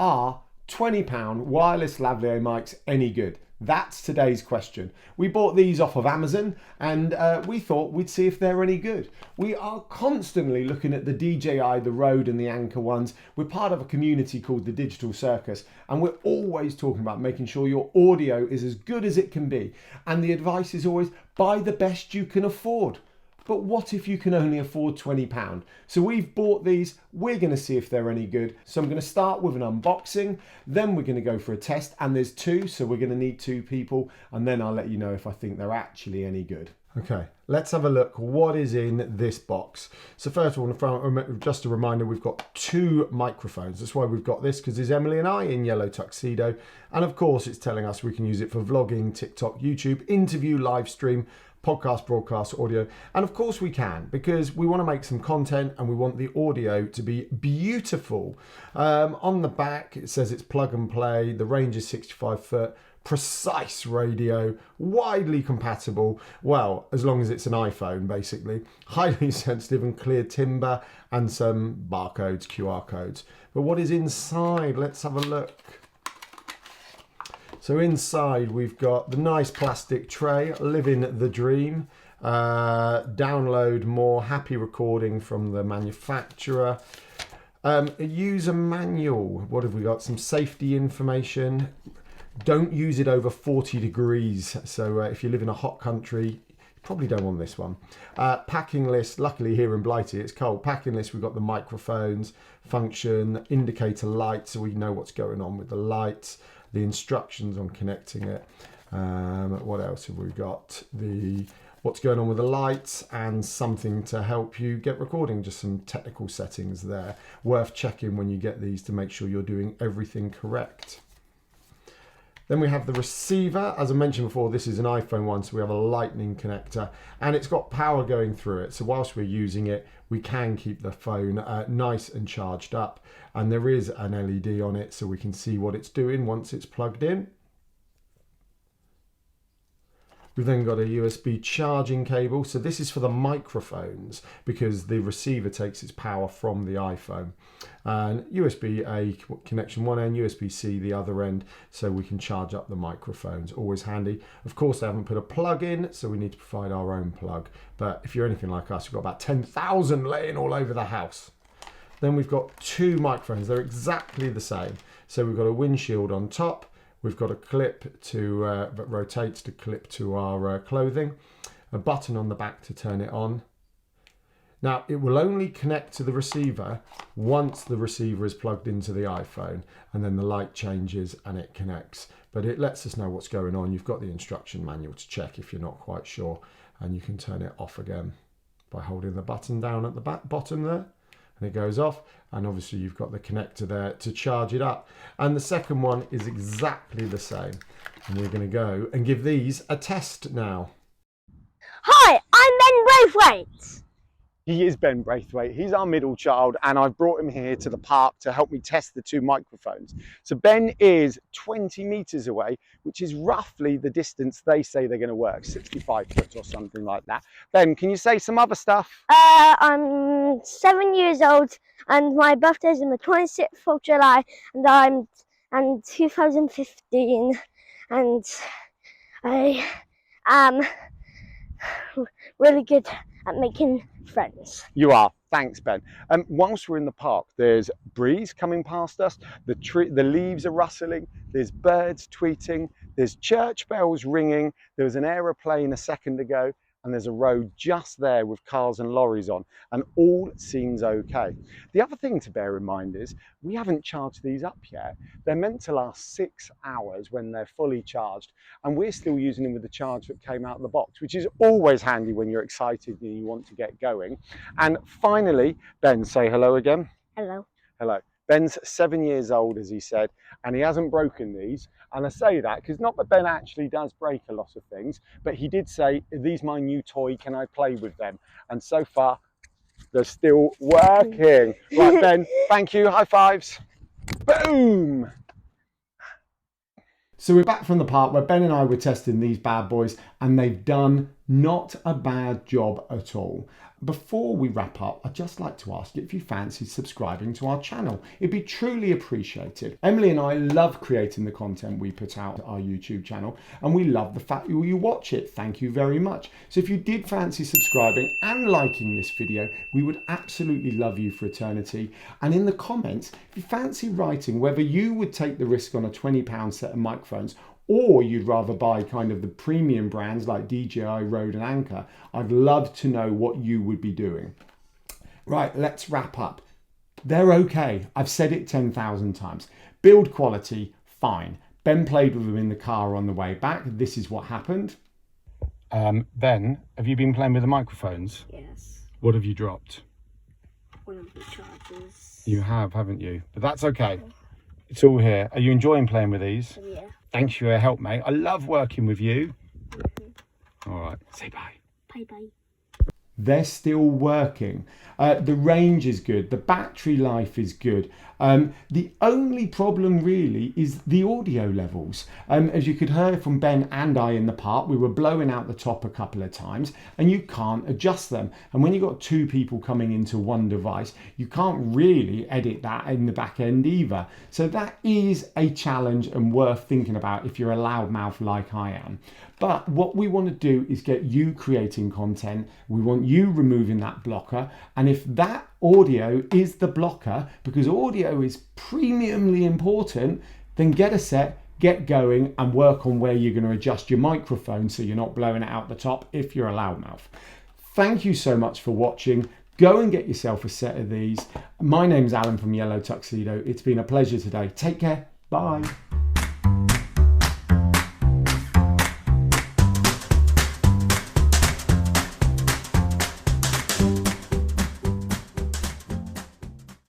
Are £20 wireless lavalier mics any good? That's today's question. We bought these off of Amazon and we thought we'd see if they're any good. We are constantly looking at the DJI, the Rode and the Anker ones. We're part of a community called the Digital Circus, and we're always talking about making sure your audio is as good as it can be. And the advice is always buy the best you can afford. But what if you can only afford £20? So we've bought these, we're going to see if they're any good. So I'm going to start with an unboxing, then we're going to go for a test, and there's two, so we're going to need two people, and then I'll let you know if I think they're actually any good. Okay, let's have a look what is in this box. So first of all, just a reminder, we've got two microphones. That's why we've got this, because there's Emily and I in Yellow Tuxedo. And of course, it's telling us we can use it for vlogging, TikTok, YouTube, interview, live stream, podcast, broadcast, audio. And of course we can, because we want to make some content and we want the audio to be beautiful. On the back, it says it's plug and play. The range is 65 foot. Precise radio, widely compatible, well, as long as it's an iPhone, basically. Highly sensitive and clear timber, and some barcodes, QR codes. But what is inside? Let's have a look. So inside we've got the nice plastic tray, living the dream. Download more, happy recording from the manufacturer. A user manual. What have we got? Some safety information. Don't use it over 40 degrees. So if you live in a hot country, you probably don't want this one. Packing list. Luckily here in Blighty it's cold. Packing list, we've got the microphones, function, indicator light, so we know what's going on with the lights. The instructions on connecting it. What else have we got? What's going on with the lights, and something to help you get recording. Just some technical settings there. Worth checking when you get these to make sure you're doing everything correct. Then we have the receiver. As I mentioned before, this is an iPhone one, so we have a lightning connector, and it's got power going through it. So whilst we're using it, we can keep the phone nice and charged up. And there is an LED on it, so we can see what it's doing once it's plugged in. We've then got a USB charging cable. So this is for the microphones, because the receiver takes its power from the iPhone. And USB-A connection one end, USB-C the other end, so we can charge up the microphones. Always handy. Of course, they haven't put a plug in, so we need to provide our own plug. But if you're anything like us, we've got about 10,000 laying all over the house. Then we've got two microphones. They're exactly the same. So we've got a windshield on top. We've got a clip that rotates to clip to our clothing. A button on the back to turn it on. Now, it will only connect to the receiver once the receiver is plugged into the iPhone, and then the light changes and it connects. But it lets us know what's going on. You've got the instruction manual to check if you're not quite sure, and you can turn it off again by holding the button down at the bottom there. And it goes off, and obviously you've got the connector there to charge it up. And the second one is exactly the same. And we're going to go and give these a test now. Hi, I'm Ben Braithwaite. He is Ben Braithwaite. He's our middle child, and I've brought him here to the park to help me test the two microphones. So Ben is 20 meters away, which is roughly the distance they say they're going to work, 65 foot or something like that. Ben, can you say some other stuff? I'm 7 years old, and my birthday is on the 26th of July, and I'm 2015, and I am really good at making friends. You are. Thanks, Ben. Whilst we're in the park, there's breeze coming past us. The leaves are rustling. There's birds tweeting. There's church bells ringing. There was an aeroplane a second ago, and there's a road just there with cars and lorries on, and all seems okay. The other thing to bear in mind is we haven't charged these up yet. They're meant to last 6 hours when they're fully charged, and we're still using them with the charge that came out of the box, which is always handy when you're excited and you want to get going. And finally, Ben, say hello again. Hello. Hello. Ben's 7 years old, as he said, and he hasn't broken these. And I say that because not that Ben actually does break a lot of things, but he did say, "Are these my new toy? Can I play with them?" And so far, they're still working. Right, Ben, thank you. High fives. Boom. So we're back from the park where Ben and I were testing these bad boys, and they've done not a bad job at all. before we wrap up, I'd just like to ask if you fancy subscribing to our channel. It'd be truly appreciated. Emily and I love creating the content we put out on our YouTube channel, and we love the fact that you watch it. Thank you very much. So if you did fancy subscribing and liking this video, we would absolutely love you for eternity. And in the comments, if you fancy writing whether you would take the risk on a £20 set of microphones, or you'd rather buy kind of the premium brands like DJI, Rode and Anker, I'd love to know what you would be doing. Right, let's wrap up. They're okay. I've said it 10,000 times. Build quality, fine. Ben played with them in the car on the way back. This is what happened. Ben, have you been playing with the microphones? Yes. What have you dropped? One of the chargers. You have, haven't you? But that's okay. It's all here. Are you enjoying playing with these? Yeah. Thanks for your help, mate. I love working with you. All right, say bye. Bye bye. They're still working. The range is good. The battery life is good. The only problem really is the audio levels. As you could hear from Ben and I in the park, we were blowing out the top a couple of times and you can't adjust them. And when you've got two people coming into one device, you can't really edit that in the back end either. So that is a challenge and worth thinking about if you're a loudmouth like I am. But what we want to do is get you creating content. We want you removing that blocker. And if that audio is the blocker, because audio is premiumly important, then get a set, get going and work on where you're going to adjust your microphone so you're not blowing it out the top if you're a loudmouth. Thank you so much for watching. Go and get yourself a set of these. My name's Alan from Yellow Tuxedo. It's been a pleasure today. Take care. Bye.